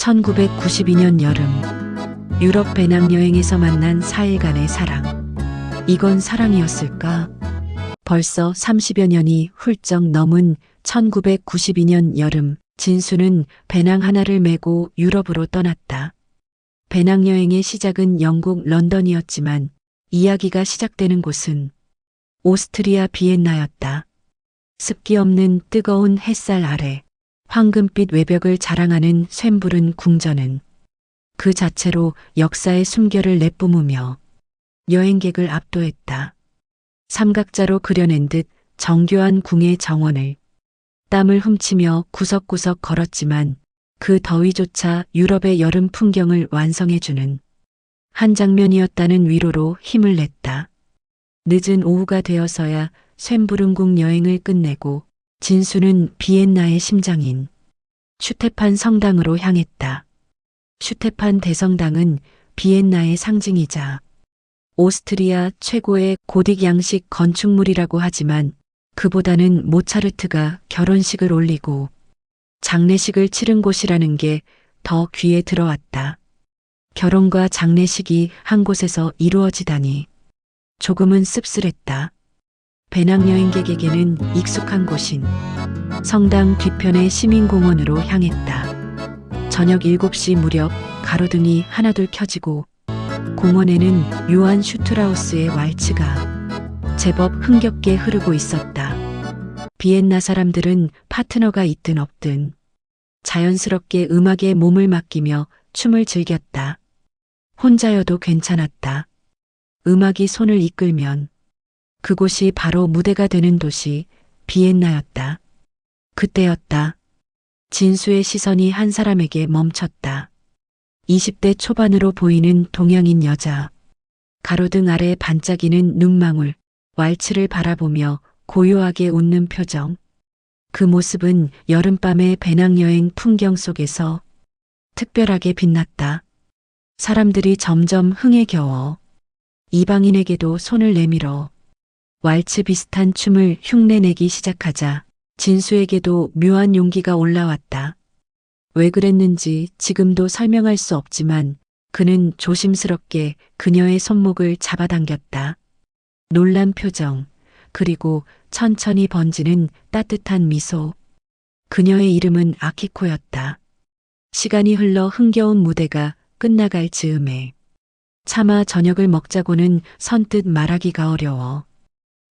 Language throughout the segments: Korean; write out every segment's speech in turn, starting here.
1992년 여름, 유럽 배낭여행에서 만난 4일간의 사랑. 이건 사랑이었을까? 벌써 30여 년이 훌쩍 넘은 1992년 여름, 진수는 배낭 하나를 메고 유럽으로 떠났다. 배낭여행의 시작은 영국 런던이었지만 이야기가 시작되는 곳은 오스트리아 비엔나였다. 습기 없는 뜨거운 햇살 아래 황금빛 외벽을 자랑하는 쇤부른 궁전은 그 자체로 역사의 숨결을 내뿜으며 여행객을 압도했다. 삼각자로 그려낸 듯 정교한 궁의 정원을 땀을 훔치며 구석구석 걸었지만 그 더위조차 유럽의 여름 풍경을 완성해주는 한 장면이었다는 위로로 힘을 냈다. 늦은 오후가 되어서야 쇤부른궁 여행을 끝내고 진수는 비엔나의 심장인 슈테판 성당으로 향했다. 슈테판 대성당은 비엔나의 상징이자 오스트리아 최고의 고딕 양식 건축물이라고 하지만 그보다는 모차르트가 결혼식을 올리고 장례식을 치른 곳이라는 게 더 귀에 들어왔다. 결혼과 장례식이 한 곳에서 이루어지다니 조금은 씁쓸했다. 배낭여행객에게는 익숙한 곳인 성당 뒤편의 시민공원으로 향했다. 저녁 7시 무렵 가로등이 하나둘 켜지고 공원에는 요한 슈트라우스의 왈츠가 제법 흥겹게 흐르고 있었다. 비엔나 사람들은 파트너가 있든 없든 자연스럽게 음악에 몸을 맡기며 춤을 즐겼다. 혼자여도 괜찮았다. 음악이 손을 이끌면 그곳이 바로 무대가 되는 도시 비엔나였다. 그때였다. 진수의 시선이 한 사람에게 멈췄다. 20대 초반으로 보이는 동양인 여자. 가로등 아래 반짝이는 눈망울, 왈츠를 바라보며 고요하게 웃는 표정. 그 모습은 여름밤의 배낭여행 풍경 속에서 특별하게 빛났다. 사람들이 점점 흥에 겨워 이방인에게도 손을 내밀어 왈츠 비슷한 춤을 흉내내기 시작하자 진수에게도 묘한 용기가 올라왔다. 왜 그랬는지 지금도 설명할 수 없지만 그는 조심스럽게 그녀의 손목을 잡아당겼다. 놀란 표정, 그리고 천천히 번지는 따뜻한 미소. 그녀의 이름은 아키코였다. 시간이 흘러 흥겨운 무대가 끝나갈 즈음에 차마 저녁을 먹자고는 선뜻 말하기가 어려워.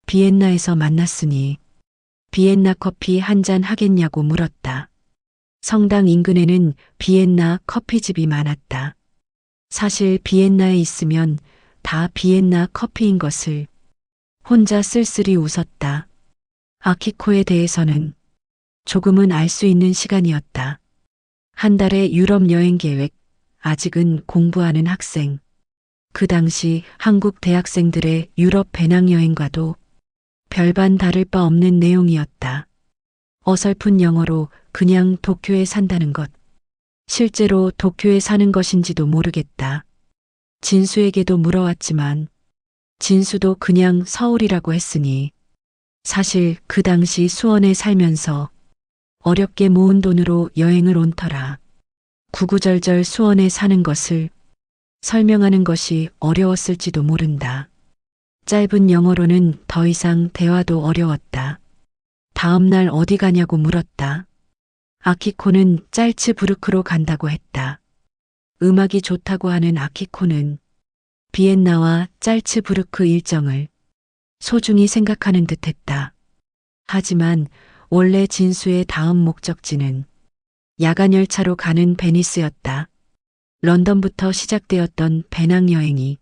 비엔나에서 만났으니 비엔나 커피 한 잔 하겠냐고 물었다. 성당 인근에는 비엔나 커피집이 많았다. 사실 비엔나에 있으면 다 비엔나 커피인 것을 혼자 쓸쓸히 웃었다. 아키코에 대해서는 조금은 알 수 있는 시간이었다. 한 달의 유럽 여행 계획, 아직은 공부하는 학생. 그 당시 한국 대학생들의 유럽 배낭여행과도 별반 다를 바 없는 내용이었다. 어설픈 영어로 그냥 도쿄에 산다는 것. 실제로 도쿄에 사는 것인지도 모르겠다. 진수에게도 물어왔지만 진수도 그냥 서울이라고 했으니 사실 그 당시 수원에 살면서 어렵게 모은 돈으로 여행을 온 터라 구구절절 수원에 사는 것을 설명하는 것이 어려웠을지도 모른다. 짧은 영어로는 더 이상 대화도 어려웠다. 다음 날 어디 가냐고 물었다. 아키코는 짤츠부르크로 간다고 했다. 음악이 좋다고 하는 아키코는 비엔나와 짤츠부르크 일정을 소중히 생각하는 듯했다. 하지만 원래 진수의 다음 목적지는 야간 열차로 가는 베니스였다. 런던부터 시작되었던 배낭여행이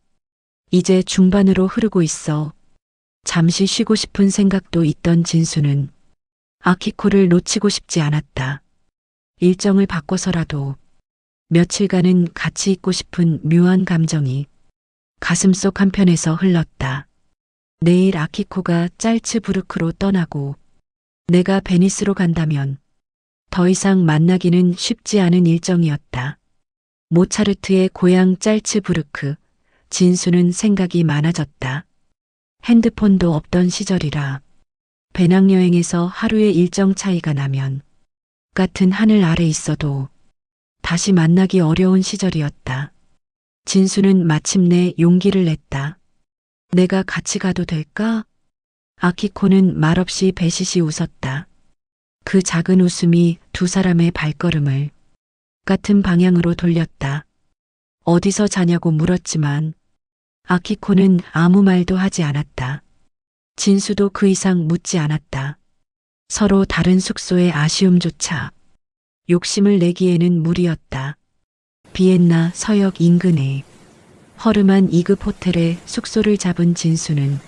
이제 중반으로 흐르고 있어 잠시 쉬고 싶은 생각도 있던 진수는 아키코를 놓치고 싶지 않았다. 일정을 바꿔서라도 며칠간은 같이 있고 싶은 묘한 감정이 가슴속 한편에서 흘렀다. 내일 아키코가 짤츠부르크로 떠나고 내가 베니스로 간다면 더 이상 만나기는 쉽지 않은 일정이었다. 모차르트의 고향 짤츠부르크, 진수는 생각이 많아졌다. 핸드폰도 없던 시절이라 배낭여행에서 하루의 일정 차이가 나면 같은 하늘 아래 있어도 다시 만나기 어려운 시절이었다. 진수는 마침내 용기를 냈다. 내가 같이 가도 될까? 아키코는 말없이 배시시 웃었다. 그 작은 웃음이 두 사람의 발걸음을 같은 방향으로 돌렸다. 어디서 자냐고 물었지만 아키코는 아무 말도 하지 않았다. 진수도 그 이상 묻지 않았다. 서로 다른 숙소의 아쉬움조차 욕심을 내기에는 무리였다. 비엔나 서역 인근의 허름한 2급 호텔에 숙소를 잡은 진수는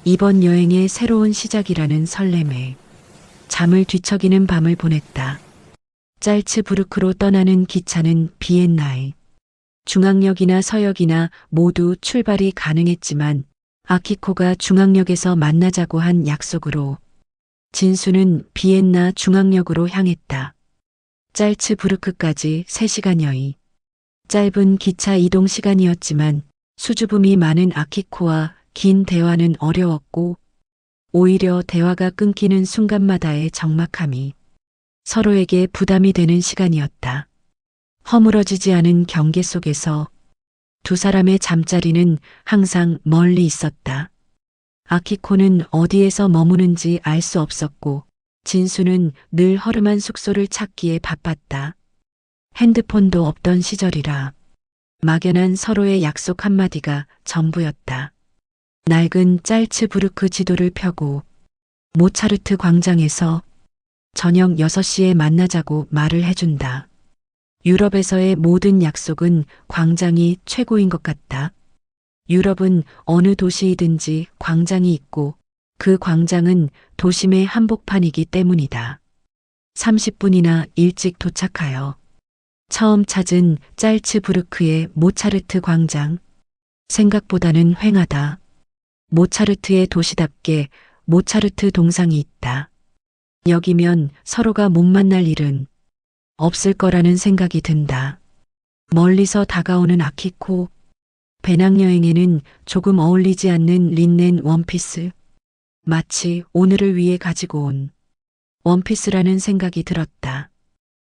이번 여행의 새로운 시작이라는 설렘에 잠을 뒤척이는 밤을 보냈다. 짤츠부르크로 떠나는 기차는 비엔나에 중앙역이나 서역이나 모두 출발이 가능했지만 아키코가 중앙역에서 만나자고 한 약속으로 진수는 비엔나 중앙역으로 향했다. 짤츠부르크까지 3시간여의. 짧은 기차 이동 시간이었지만 수줍음이 많은 아키코와 긴 대화는 어려웠고 오히려 대화가 끊기는 순간마다의 적막함이 서로에게 부담이 되는 시간이었다. 허물어지지 않은 경계 속에서 두 사람의 잠자리는 항상 멀리 있었다. 아키코는 어디에서 머무는지 알 수 없었고 진수는 늘 허름한 숙소를 찾기에 바빴다. 핸드폰도 없던 시절이라 막연한 서로의 약속 한마디가 전부였다. 낡은 짤츠부르크 지도를 펴고 모차르트 광장에서 저녁 6시에 만나자고 말을 해준다. 유럽에서의 모든 약속은 광장이 최고인 것 같다. 유럽은 어느 도시이든지 광장이 있고 그 광장은 도심의 한복판이기 때문이다. 30분이나 일찍 도착하여 처음 찾은 짤츠부르크의 모차르트 광장. 생각보다는 휑하다. 모차르트의 도시답게 모차르트 동상이 있다. 여기면 서로가 못 만날 일은 없을 거라는 생각이 든다. 멀리서 다가오는 아키코. 배낭여행에는 조금 어울리지 않는 린넨 원피스. 마치 오늘을 위해 가지고 온 원피스라는 생각이 들었다.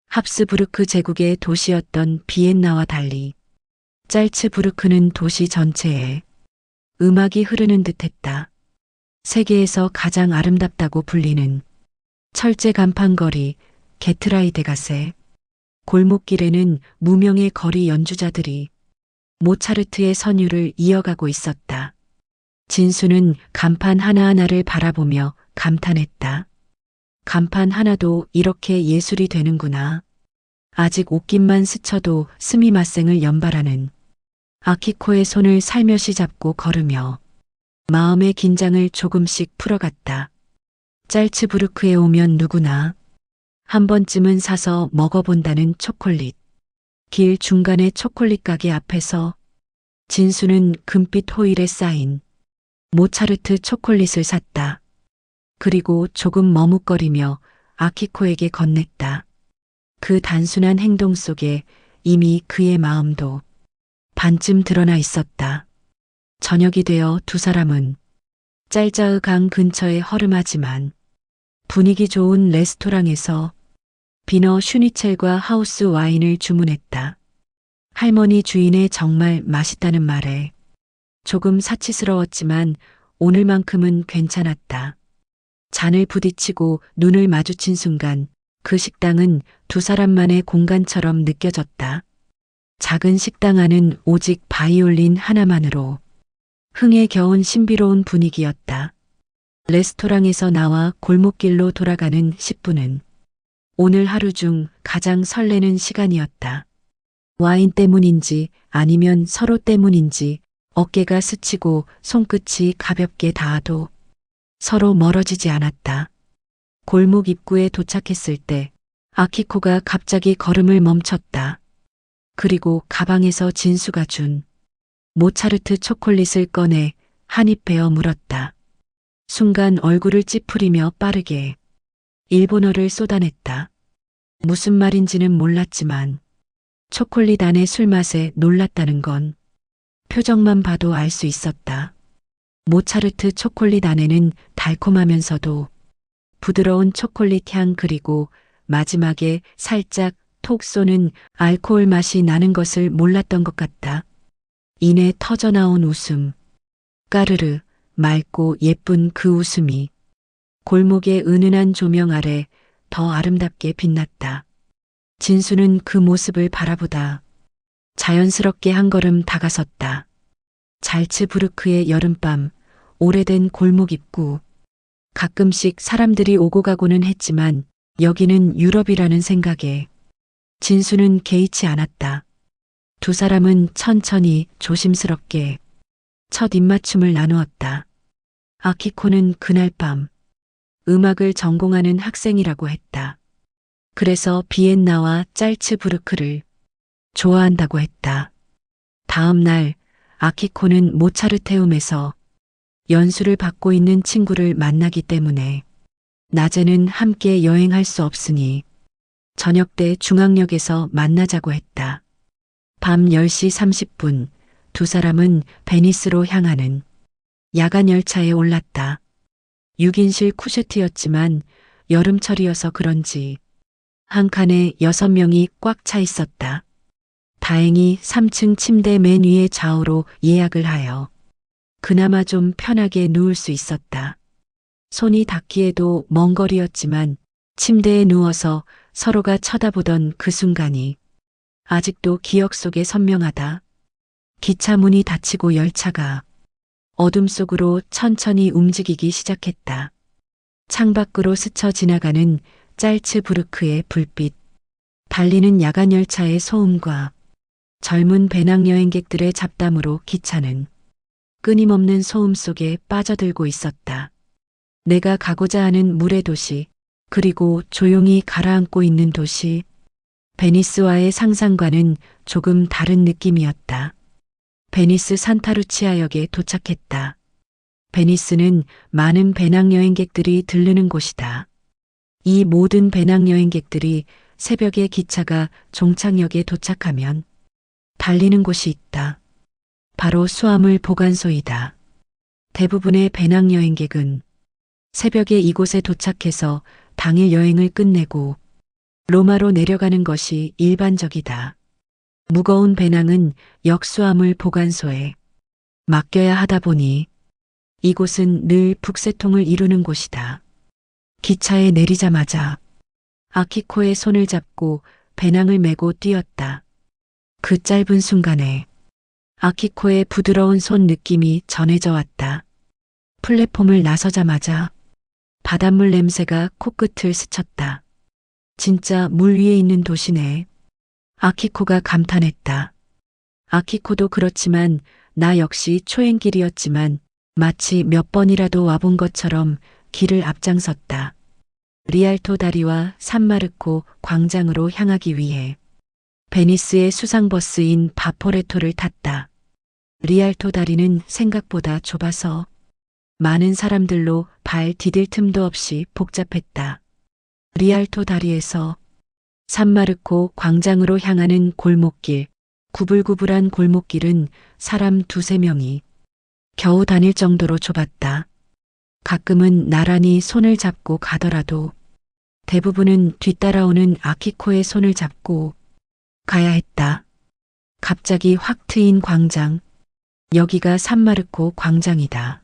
합스부르크 제국의 도시였던 비엔나와 달리 짤츠부르크는 도시 전체에 음악이 흐르는 듯했다. 세계에서 가장 아름답다고 불리는 철제 간판거리 게트라이데가세. 골목길에는 무명의 거리 연주자들이 모차르트의 선율을 이어가고 있었다. 진수는 간판 하나하나를 바라보며 감탄했다. 간판 하나도 이렇게 예술이 되는구나. 아직 옷깃만 스쳐도 스미마생을 연발하는 아키코의 손을 살며시 잡고 걸으며 마음의 긴장을 조금씩 풀어갔다. 짤츠부르크에 오면 누구나 한 번쯤은 사서 먹어본다는 초콜릿. 길 중간의 초콜릿 가게 앞에서 진수는 금빛 호일에 쌓인 모차르트 초콜릿을 샀다. 그리고 조금 머뭇거리며 아키코에게 건넸다. 그 단순한 행동 속에 이미 그의 마음도 반쯤 드러나 있었다. 저녁이 되어 두 사람은 짤자의 강 근처의 허름하지만 분위기 좋은 레스토랑에서 비너 슈니첼과 하우스 와인을 주문했다. 할머니 주인의 정말 맛있다는 말에 조금 사치스러웠지만 오늘만큼은 괜찮았다. 잔을 부딪히고 눈을 마주친 순간 그 식당은 두 사람만의 공간처럼 느껴졌다. 작은 식당 안은 오직 바이올린 하나만으로 흥에 겨운 신비로운 분위기였다. 레스토랑에서 나와 골목길로 돌아가는 10분은 오늘 하루 중 가장 설레는 시간이었다. 와인 때문인지 아니면 서로 때문인지 어깨가 스치고 손끝이 가볍게 닿아도 서로 멀어지지 않았다. 골목 입구에 도착했을 때 아키코가 갑자기 걸음을 멈췄다. 그리고 가방에서 진수가 준 모차르트 초콜릿을 꺼내 한 입 베어 물었다. 순간 얼굴을 찌푸리며 빠르게 일본어를 쏟아냈다. 무슨 말인지는 몰랐지만 초콜릿 안의 술맛에 놀랐다는 건 표정만 봐도 알 수 있었다. 모차르트 초콜릿 안에는 달콤하면서도 부드러운 초콜릿 향 그리고 마지막에 살짝 톡 쏘는 알코올 맛이 나는 것을 몰랐던 것 같다. 이내 터져나온 웃음. 까르르 맑고 예쁜 그 웃음이 골목의 은은한 조명 아래 더 아름답게 빛났다. 진수는 그 모습을 바라보다 자연스럽게 한 걸음 다가섰다. 잘츠부르크의 여름밤, 오래된 골목 입구. 가끔씩 사람들이 오고 가고는 했지만 여기는 유럽이라는 생각에 진수는 개의치 않았다. 두 사람은 천천히 조심스럽게 첫 입맞춤을 나누었다. 아키코는 그날 밤 음악을 전공하는 학생이라고 했다. 그래서 비엔나와 짤츠부르크를 좋아한다고 했다. 다음 날 아키코는 모차르테움에서 연수를 받고 있는 친구를 만나기 때문에 낮에는 함께 여행할 수 없으니 저녁 때 중앙역에서 만나자고 했다. 밤 10시 30분 두 사람은 베니스로 향하는 야간 열차에 올랐다. 6인실 쿠셔트였지만 여름철이어서 그런지 한 칸에 6명이 꽉 차 있었다. 다행히 3층 침대 맨 위에 좌우로 예약을 하여 그나마 좀 편하게 누울 수 있었다. 손이 닿기에도 먼 거리였지만 침대에 누워서 서로가 쳐다보던 그 순간이 아직도 기억 속에 선명하다. 기차 문이 닫히고 열차가 어둠 속으로 천천히 움직이기 시작했다. 창밖으로 스쳐 지나가는 짤츠부르크의 불빛, 달리는 야간 열차의 소음과 젊은 배낭여행객들의 잡담으로 기차는 끊임없는 소음 속에 빠져들고 있었다. 내가 가고자 하는 물의 도시, 그리고 조용히 가라앉고 있는 도시, 베니스와의 상상과는 조금 다른 느낌이었다. 베니스 산타루치아역에 도착했다. 베니스는 많은 배낭여행객들이 들르는 곳이다. 이 모든 배낭여행객들이 새벽에 기차가 종착역에 도착하면 달리는 곳이 있다. 바로 수화물 보관소이다. 대부분의 배낭여행객은 새벽에 이곳에 도착해서 당일 여행을 끝내고 로마로 내려가는 것이 일반적이다. 무거운 배낭은 역수화물 보관소에 맡겨야 하다 보니 이곳은 늘 북새통을 이루는 곳이다. 기차에 내리자마자 아키코의 손을 잡고 배낭을 메고 뛰었다. 그 짧은 순간에 아키코의 부드러운 손 느낌이 전해져 왔다. 플랫폼을 나서자마자 바닷물 냄새가 코끝을 스쳤다. 진짜 물 위에 있는 도시네. 아키코가 감탄했다. 아키코도 그렇지만 나 역시 초행길이었지만 마치 몇 번이라도 와본 것처럼 길을 앞장섰다. 리알토 다리와 산마르코 광장으로 향하기 위해 베니스의 수상버스인 바포레토를 탔다. 리알토 다리는 생각보다 좁아서 많은 사람들로 발 디딜 틈도 없이 복잡했다. 리알토 다리에서 산마르코 광장으로 향하는 골목길, 구불구불한 골목길은 사람 두세 명이 겨우 다닐 정도로 좁았다. 가끔은 나란히 손을 잡고 가더라도 대부분은 뒤따라오는 아키코의 손을 잡고 가야 했다. 갑자기 확 트인 광장. 여기가 산마르코 광장이다.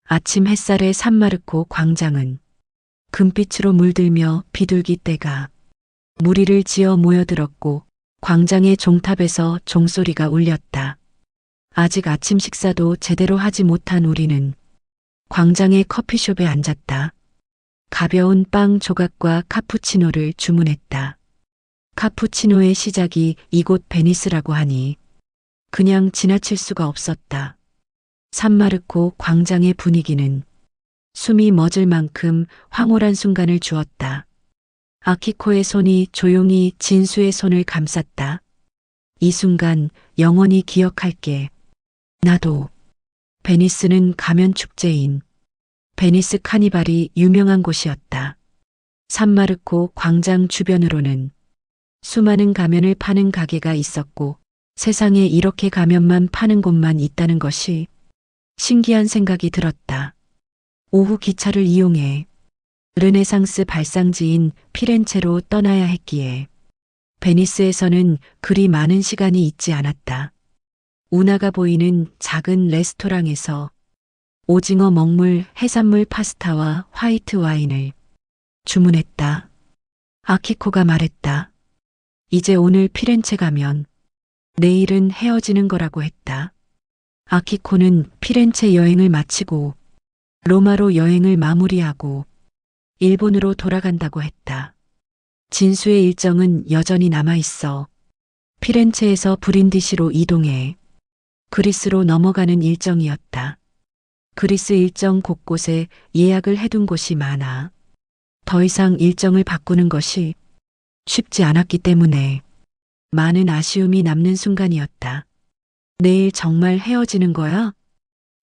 아침 햇살의 산마르코 광장은 금빛으로 물들며 비둘기 떼가 무리를 지어 모여들었고 광장의 종탑에서 종소리가 울렸다. 아직 아침 식사도 제대로 하지 못한 우리는 광장의 커피숍에 앉았다. 가벼운 빵 조각과 카푸치노를 주문했다. 카푸치노의 시작이 이곳 베니스라고 하니 그냥 지나칠 수가 없었다. 산마르코 광장의 분위기는 숨이 멎을 만큼 황홀한 순간을 주었다. 아키코의 손이 조용히 진수의 손을 감쌌다. 이 순간 영원히 기억할게. 나도. 베니스는 가면 축제인 베니스 카니발이 유명한 곳이었다. 산마르코 광장 주변으로는 수많은 가면을 파는 가게가 있었고 세상에 이렇게 가면만 파는 곳만 있다는 것이 신기한 생각이 들었다. 오후 기차를 이용해 르네상스 발상지인 피렌체로 떠나야 했기에 베니스에서는 그리 많은 시간이 있지 않았다. 운하가 보이는 작은 레스토랑에서 오징어 먹물, 해산물 파스타와 화이트 와인을 주문했다. 아키코가 말했다. 이제 오늘 피렌체 가면 내일은 헤어지는 거라고 했다. 아키코는 피렌체 여행을 마치고 로마로 여행을 마무리하고 일본으로 돌아간다고 했다. 진수의 일정은 여전히 남아있어 피렌체에서 브린디시로 이동해 그리스로 넘어가는 일정이었다. 그리스 일정 곳곳에 예약을 해둔 곳이 많아 더 이상 일정을 바꾸는 것이 쉽지 않았기 때문에 많은 아쉬움이 남는 순간이었다. 내일 정말 헤어지는 거야?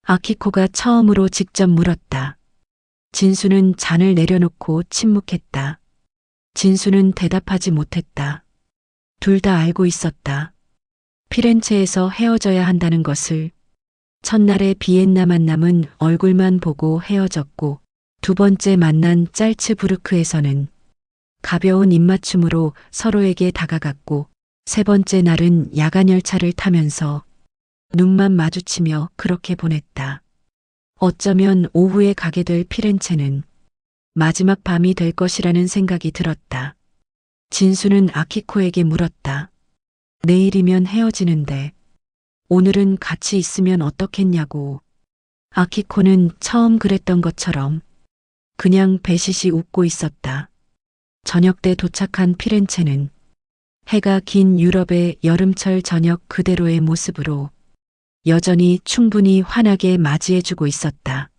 아키코가 처음으로 직접 물었다. 진수는 잔을 내려놓고 침묵했다. 진수는 대답하지 못했다. 둘 다 알고 있었다. 피렌체에서 헤어져야 한다는 것을. 첫날의 비엔나 만남은 얼굴만 보고 헤어졌고 두 번째 만난 짤츠부르크에서는 가벼운 입맞춤으로 서로에게 다가갔고 세 번째 날은 야간 열차를 타면서 눈만 마주치며 그렇게 보냈다. 어쩌면 오후에 가게 될 피렌체는 마지막 밤이 될 것이라는 생각이 들었다. 진수는 아키코에게 물었다. 내일이면 헤어지는데 오늘은 같이 있으면 어떻겠냐고. 아키코는 처음 그랬던 것처럼 그냥 배시시 웃고 있었다. 저녁 때 도착한 피렌체는 해가 긴 유럽의 여름철 저녁 그대로의 모습으로 여전히 충분히 환하게 맞이해주고 있었다.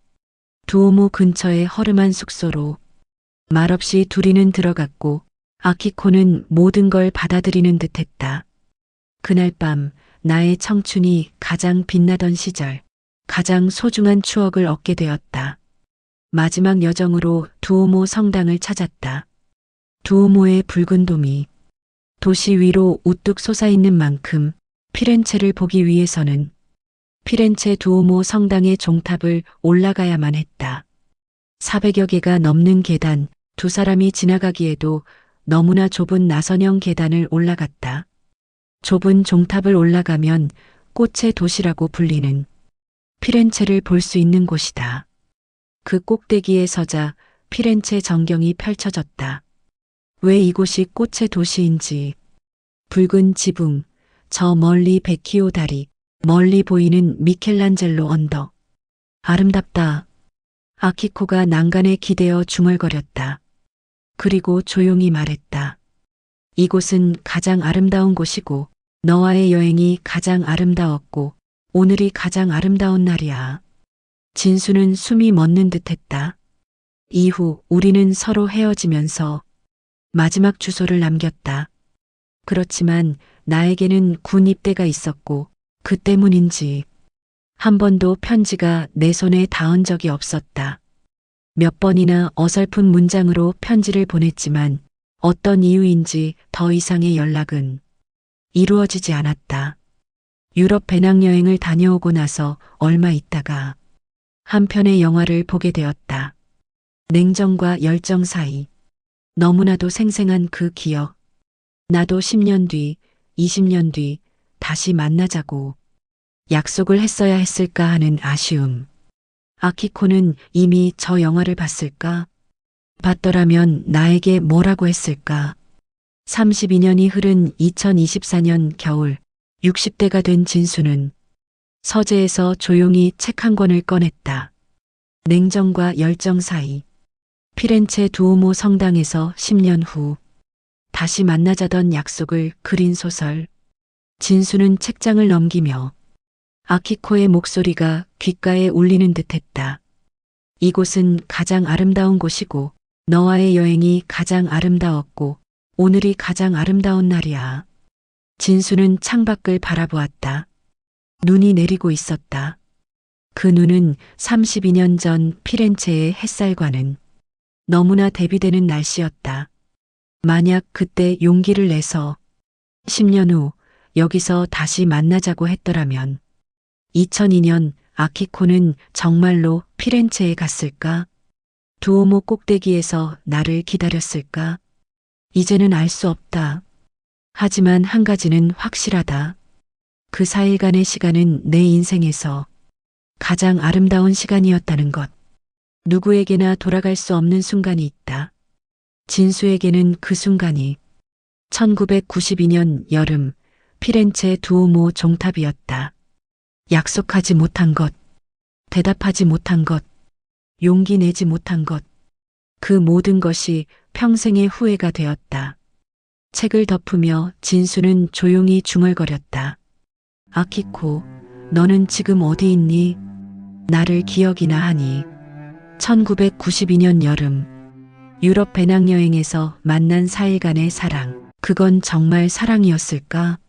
두오모 근처의 허름한 숙소로 말없이 둘이는 들어갔고 아키코는 모든 걸 받아들이는 듯했다. 그날 밤 나의 청춘이 가장 빛나던 시절, 가장 소중한 추억을 얻게 되었다. 마지막 여정으로 두오모 성당을 찾았다. 두오모의 붉은 돔이 도시 위로 우뚝 솟아있는 만큼 피렌체를 보기 위해서는 피렌체 두오모 성당의 종탑을 올라가야만 했다. 400여 개가 넘는 계단, 두 사람이 지나가기에도 너무나 좁은 나선형 계단을 올라갔다. 좁은 종탑을 올라가면 꽃의 도시라고 불리는 피렌체를 볼 수 있는 곳이다. 그 꼭대기에 서자 피렌체 전경이 펼쳐졌다. 왜 이곳이 꽃의 도시인지, 붉은 지붕, 저 멀리 베키오 다리, 멀리 보이는 미켈란젤로 언덕. 아름답다. 아키코가 난간에 기대어 중얼거렸다. 그리고 조용히 말했다. 이곳은 가장 아름다운 곳이고 너와의 여행이 가장 아름다웠고 오늘이 가장 아름다운 날이야. 진수는 숨이 멎는 듯했다. 이후 우리는 서로 헤어지면서 마지막 주소를 남겼다. 그렇지만 나에게는 군 입대가 있었고 그 때문인지 한 번도 편지가 내 손에 닿은 적이 없었다. 몇 번이나 어설픈 문장으로 편지를 보냈지만 어떤 이유인지 더 이상의 연락은 이루어지지 않았다. 유럽 배낭여행을 다녀오고 나서 얼마 있다가 한 편의 영화를 보게 되었다. 냉정과 열정 사이. 너무나도 생생한 그 기억. 나도 10년 뒤, 20년 뒤 다시 만나자고 약속을 했어야 했을까 하는 아쉬움. 아키코는 이미 저 영화를 봤을까? 봤더라면 나에게 뭐라고 했을까? 32년이 흐른 2024년 겨울 60대가 된 진수는 서재에서 조용히 책 한 권을 꺼냈다. 냉정과 열정 사이. 피렌체 두오모 성당에서 10년 후 다시 만나자던 약속을 그린 소설. 진수는 책장을 넘기며 아키코의 목소리가 귓가에 울리는 듯했다. 이곳은 가장 아름다운 곳이고 너와의 여행이 가장 아름다웠고 오늘이 가장 아름다운 날이야. 진수는 창밖을 바라보았다. 눈이 내리고 있었다. 그 눈은 32년 전 피렌체의 햇살과는 너무나 대비되는 날씨였다. 만약 그때 용기를 내서 10년 후 여기서 다시 만나자고 했더라면 2002년 아키코는 정말로 피렌체에 갔을까? 두오모 꼭대기에서 나를 기다렸을까? 이제는 알 수 없다. 하지만 한 가지는 확실하다. 그 4일간의 시간은 내 인생에서 가장 아름다운 시간이었다는 것. 누구에게나 돌아갈 수 없는 순간이 있다. 진수에게는 그 순간이 1992년 여름 피렌체 두오모 종탑이었다. 약속하지 못한 것, 대답하지 못한 것, 용기 내지 못한 것, 그 모든 것이 평생의 후회가 되었다. 책을 덮으며 진수는 조용히 중얼거렸다. 아키코, 너는 지금 어디 있니? 나를 기억이나 하니? 1992년 여름, 유럽 배낭여행에서 만난 4일간의 사랑. 그건 정말 사랑이었을까?